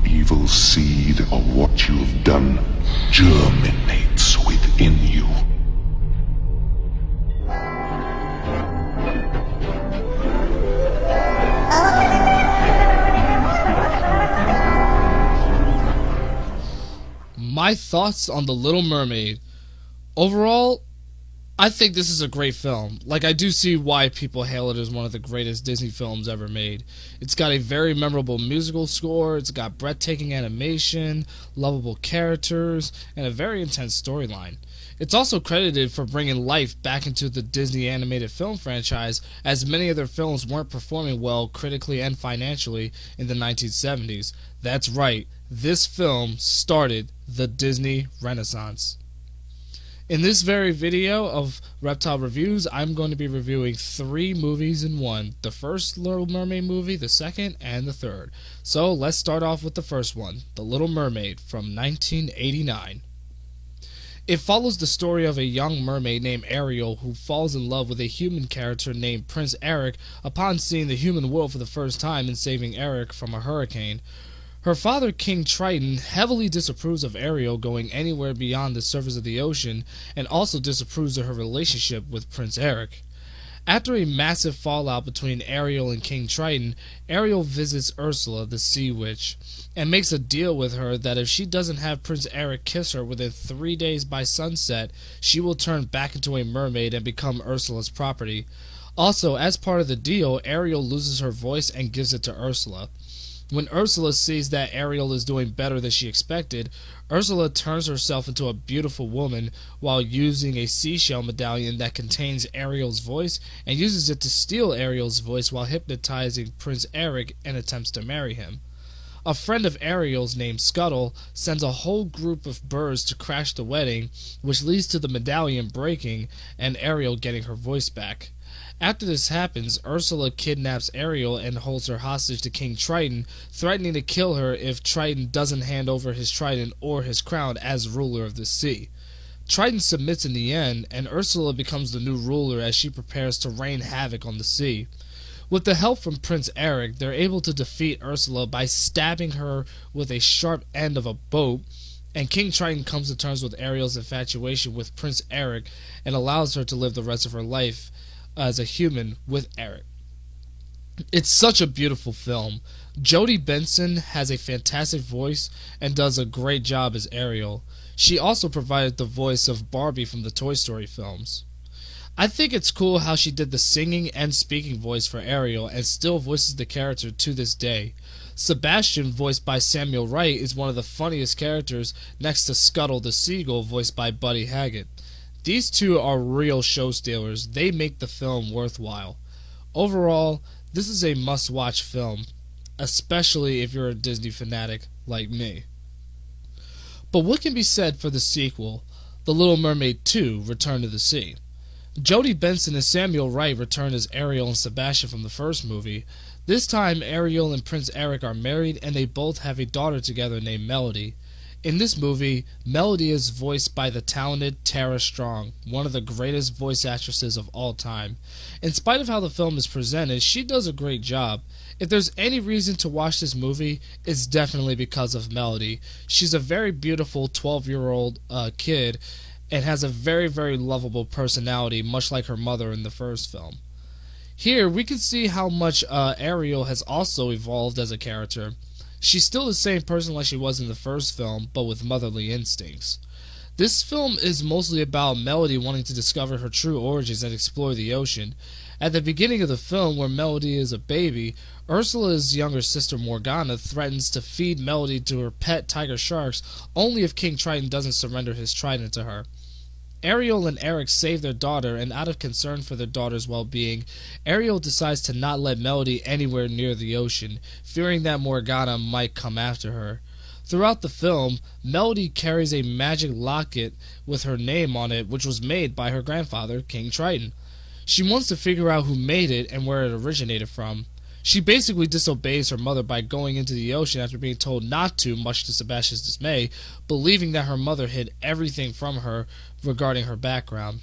evil seed of what you've done germinates within you. My thoughts on The Little Mermaid. Overall, I think this is a great film. Like, I do see why people hail it as one of the greatest Disney films ever made. It's got a very memorable musical score, it's got breathtaking animation, lovable characters, and a very intense storyline. It's also credited for bringing life back into the Disney animated film franchise, as many of their films weren't performing well critically and financially in the 1970s. That's right, this film started the Disney Renaissance. In this very video of Reptile Reviews, I'm going to be reviewing 3 movies in one. The first Little Mermaid movie, the second, and the third. So let's start off with the first one, The Little Mermaid from 1989. It follows the story of a young mermaid named Ariel who falls in love with a human character named Prince Eric upon seeing the human world for the first time and saving Eric from a hurricane. Her father, King Triton, heavily disapproves of Ariel going anywhere beyond the surface of the ocean and also disapproves of her relationship with Prince Eric. After a massive fallout between Ariel and King Triton, Ariel visits Ursula, the sea witch, and makes a deal with her that if she doesn't have Prince Eric kiss her within 3 days by sunset, she will turn back into a mermaid and become Ursula's property. Also, as part of the deal, Ariel loses her voice and gives it to Ursula. When Ursula sees that Ariel is doing better than she expected, Ursula turns herself into a beautiful woman while using a seashell medallion that contains Ariel's voice and uses it to steal Ariel's voice while hypnotizing Prince Eric and attempts to marry him. A friend of Ariel's named Scuttle sends a whole group of birds to crash the wedding, which leads to the medallion breaking and Ariel getting her voice back. After this happens, Ursula kidnaps Ariel and holds her hostage to King Triton, threatening to kill her if Triton doesn't hand over his trident or his crown as ruler of the sea. Triton submits in the end, and Ursula becomes the new ruler as she prepares to rain havoc on the sea. With the help from Prince Eric, they're able to defeat Ursula by stabbing her with a sharp end of a boat, and King Triton comes to terms with Ariel's infatuation with Prince Eric and allows her to live the rest of her life as a human with Eric. It's such a beautiful film. Jodie Benson has a fantastic voice and does a great job as Ariel. She also provided the voice of Barbie from the Toy Story films. I think it's cool how she did the singing and speaking voice for Ariel and still voices the character to this day. Sebastian, voiced by Samuel Wright, is one of the funniest characters next to Scuttle the Seagull, voiced by Buddy Hackett. These two are real show stealers. They make the film worthwhile. Overall, this is a must-watch film, especially if you're a Disney fanatic like me. But what can be said for the sequel, The Little Mermaid 2: Return to the Sea? Jodie Benson and Samuel Wright return as Ariel and Sebastian from the first movie. This time, Ariel and Prince Eric are married and they both have a daughter together named Melody. In this movie, Melody is voiced by the talented Tara Strong, one of the greatest voice actresses of all time. In spite of how the film is presented, she does a great job. If there's any reason to watch this movie, it's definitely because of Melody. She's a very beautiful 12-year-old kid and has a very, very lovable personality, much like her mother in the first film. Here, we can see how much Ariel has also evolved as a character. She's still the same person like she was in the first film, but with motherly instincts. This film is mostly about Melody wanting to discover her true origins and explore the ocean. At the beginning of the film, where Melody is a baby, Ursula's younger sister Morgana threatens to feed Melody to her pet tiger sharks only if King Triton doesn't surrender his trident to her. Ariel and Eric save their daughter, and out of concern for their daughter's well-being, Ariel decides to not let Melody anywhere near the ocean, fearing that Morgana might come after her. Throughout the film, Melody carries a magic locket with her name on it, which was made by her grandfather, King Triton. She wants to figure out who made it and where it originated from. She basically disobeys her mother by going into the ocean after being told not to, much to Sebastian's dismay, believing that her mother hid everything from her regarding her background.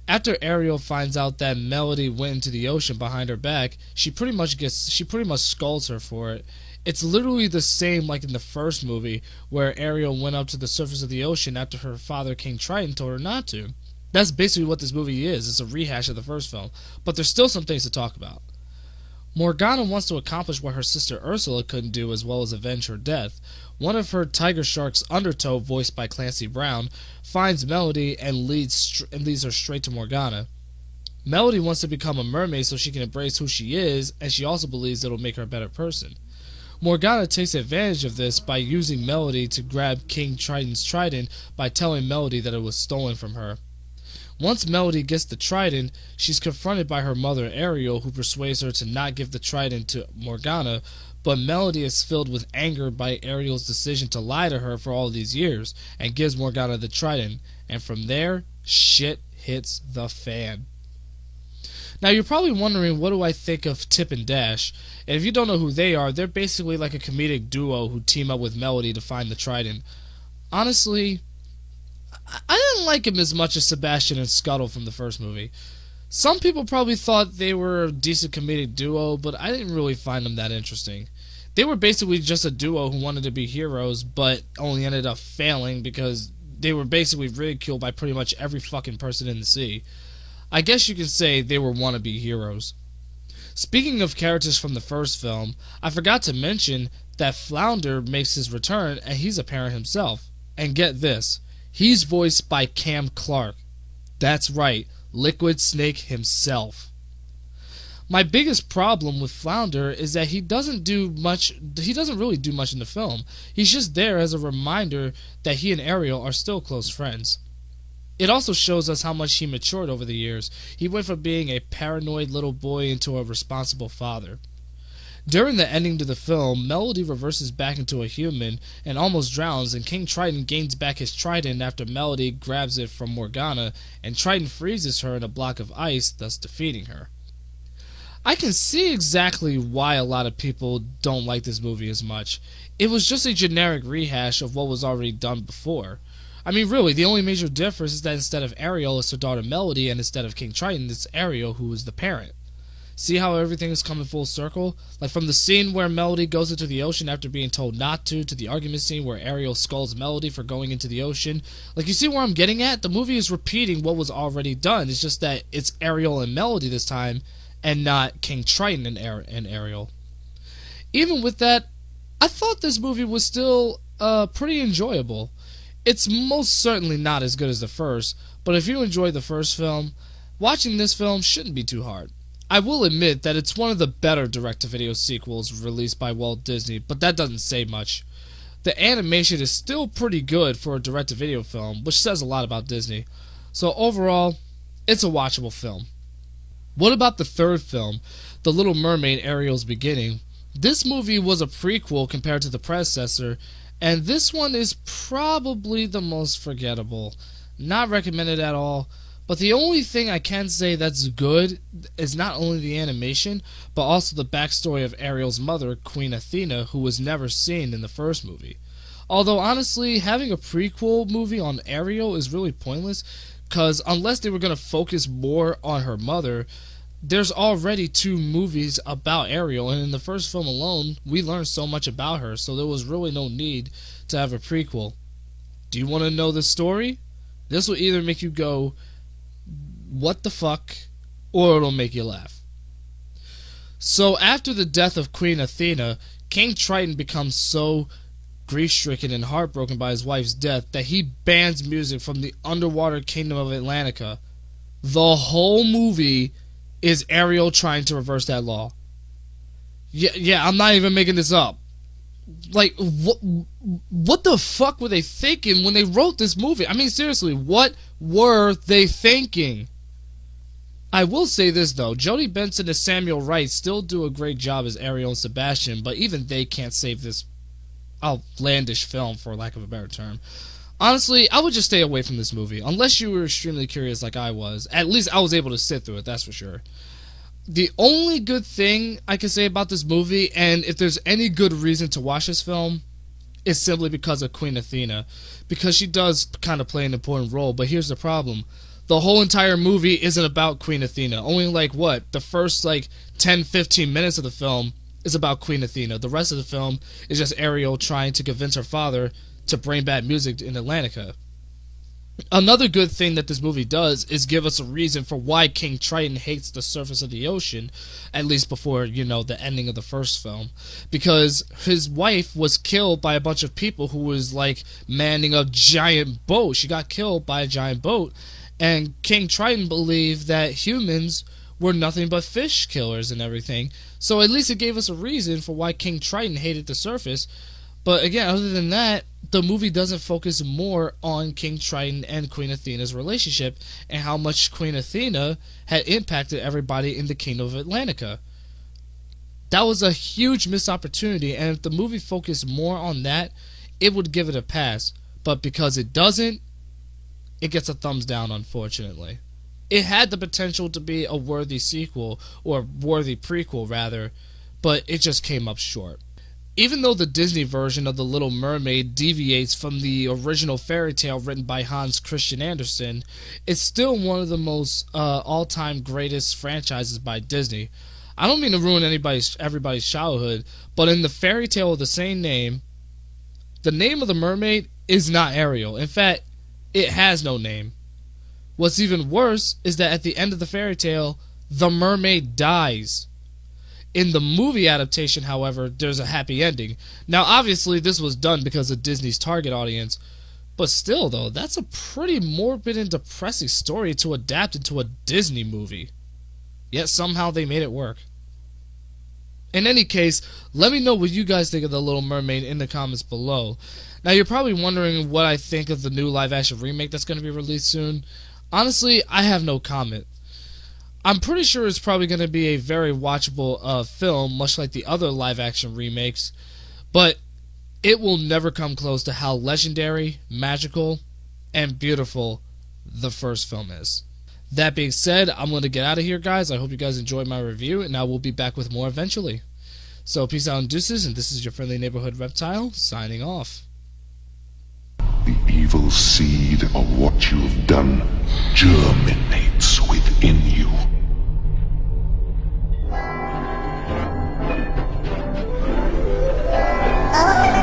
After Ariel finds out that Melody went into the ocean behind her back, she pretty much scolds her for it. It's literally the same like in the first movie, where Ariel went up to the surface of the ocean after her father, King Triton, told her not to. That's basically what this movie is. It's a rehash of the first film, but there's still some things to talk about. Morgana wants to accomplish what her sister Ursula couldn't do, as well as avenge her death. One of her tiger sharks, Undertow, voiced by Clancy Brown, finds Melody and leads her straight to Morgana. Melody wants to become a mermaid so she can embrace who she is, and she also believes it'll make her a better person. Morgana takes advantage of this by using Melody to grab King Triton's trident by telling Melody that it was stolen from her. Once Melody gets the trident, she's confronted by her mother Ariel, who persuades her to not give the trident to Morgana, but Melody is filled with anger by Ariel's decision to lie to her for all these years, and gives Morgana the trident, and from there, shit hits the fan. Now you're probably wondering, what do I think of Tip and Dash? And if you don't know who they are, they're basically like a comedic duo who team up with Melody to find the trident. Honestly, I didn't like him as much as Sebastian and Scuttle from the first movie. Some people probably thought they were a decent comedic duo, but I didn't really find them that interesting. They were basically just a duo who wanted to be heroes, but only ended up failing because they were basically ridiculed by pretty much every fucking person in the sea. I guess you could say they were wannabe heroes. Speaking of characters from the first film, I forgot to mention that Flounder makes his return, and he's a parent himself. And get this, he's voiced by Cam Clark. That's right, Liquid Snake himself. My biggest problem with Flounder is that he doesn't really do much in the film. He's just there as a reminder that he and Ariel are still close friends. It also shows us how much he matured over the years. He went from being a paranoid little boy into a responsible father. During the ending to the film, Melody reverses back into a human and almost drowns, and King Triton gains back his trident after Melody grabs it from Morgana, and Triton freezes her in a block of ice, thus defeating her. I can see exactly why a lot of people don't like this movie as much. It was just a generic rehash of what was already done before. I mean, really, the only major difference is that instead of Ariel, it's her daughter Melody, and instead of King Triton, it's Ariel who is the parent. See how everything is coming full circle? Like from the scene where Melody goes into the ocean after being told not to the argument scene where Ariel scolds Melody for going into the ocean. Like, you see where I'm getting at? The movie is repeating what was already done. It's just that it's Ariel and Melody this time, and not King Triton and Ariel. Even with that, I thought this movie was still pretty enjoyable. It's most certainly not as good as the first, but if you enjoyed the first film, watching this film shouldn't be too hard. I will admit that it's one of the better direct-to-video sequels released by Walt Disney, but that doesn't say much. The animation is still pretty good for a direct-to-video film, which says a lot about Disney. So overall, it's a watchable film. What about the third film, The Little Mermaid: Ariel's Beginning? This movie was a prequel compared to the predecessor, and this one is probably the most forgettable. Not recommended at all, but the only thing I can say that's good is not only the animation, but also the backstory of Ariel's mother, Queen Athena, who was never seen in the first movie. Although, honestly, having a prequel movie on Ariel is really pointless, because unless they were going to focus more on her mother, there's already 2 movies about Ariel, and in the first film alone, we learned so much about her, so there was really no need to have a prequel. Do you want to know the story? This will either make you go, what the fuck, or it'll make you laugh. So after the death of Queen Athena, King Triton becomes so grief-stricken and heartbroken by his wife's death that he bans music from the underwater kingdom of Atlantica. The whole movie is Ariel trying to reverse that law. Yeah, I'm not even making this up. Like, what the fuck were they thinking when they wrote this movie? I mean, seriously, what were they thinking? I will say this, though. Jodie Benson and Samuel Wright still do a great job as Ariel and Sebastian, but even they can't save this outlandish film, for lack of a better term. Honestly, I would just stay away from this movie, unless you were extremely curious like I was. At least I was able to sit through it, that's for sure. The only good thing I can say about this movie, and if there's any good reason to watch this film, is simply because of Queen Athena. Because she does kind of play an important role, but here's the problem. The whole entire movie isn't about Queen Athena. Only the first 10-15 minutes of the film is about Queen Athena. The rest of the film is just Ariel trying to convince her father to bring back music in Atlantica. Another good thing that this movie does is give us a reason for why King Triton hates the surface of the ocean, at least before, the ending of the first film. Because his wife was killed by a bunch of people who was, manning a giant boat. She got killed by a giant boat, and King Triton believed that humans were nothing but fish killers and everything. So at least it gave us a reason for why King Triton hated the surface. But again, other than that, the movie doesn't focus more on King Triton and Queen Athena's relationship and how much Queen Athena had impacted everybody in the Kingdom of Atlantica. That was a huge missed opportunity, and if the movie focused more on that, it would give it a pass. But because it doesn't, it gets a thumbs down, unfortunately. It had the potential to be a worthy sequel, or worthy prequel rather, but it just came up short. Even though the Disney version of The Little Mermaid deviates from the original fairy tale written by Hans Christian Andersen, it's still one of the most all-time greatest franchises by Disney. I don't mean to ruin everybody's childhood, but in the fairy tale of the same name, the name of the mermaid is not Ariel. In fact, it has no name. What's even worse is that at the end of the fairy tale, the mermaid dies. In the movie adaptation, however, there's a happy ending. Now, obviously, this was done because of Disney's target audience, but still, though, that's a pretty morbid and depressing story to adapt into a Disney movie. Yet somehow they made it work. In any case, let me know what you guys think of The Little Mermaid in the comments below. Now, you're probably wondering what I think of the new live-action remake that's going to be released soon. Honestly, I have no comment. I'm pretty sure it's probably going to be a very watchable film, much like the other live-action remakes, but it will never come close to how legendary, magical, and beautiful the first film is. That being said, I'm going to get out of here, guys. I hope you guys enjoyed my review, and I will be back with more eventually. So, peace out and deuces, and this is your friendly neighborhood reptile, signing off. The evil seed of what you have done germinates within you. Oh.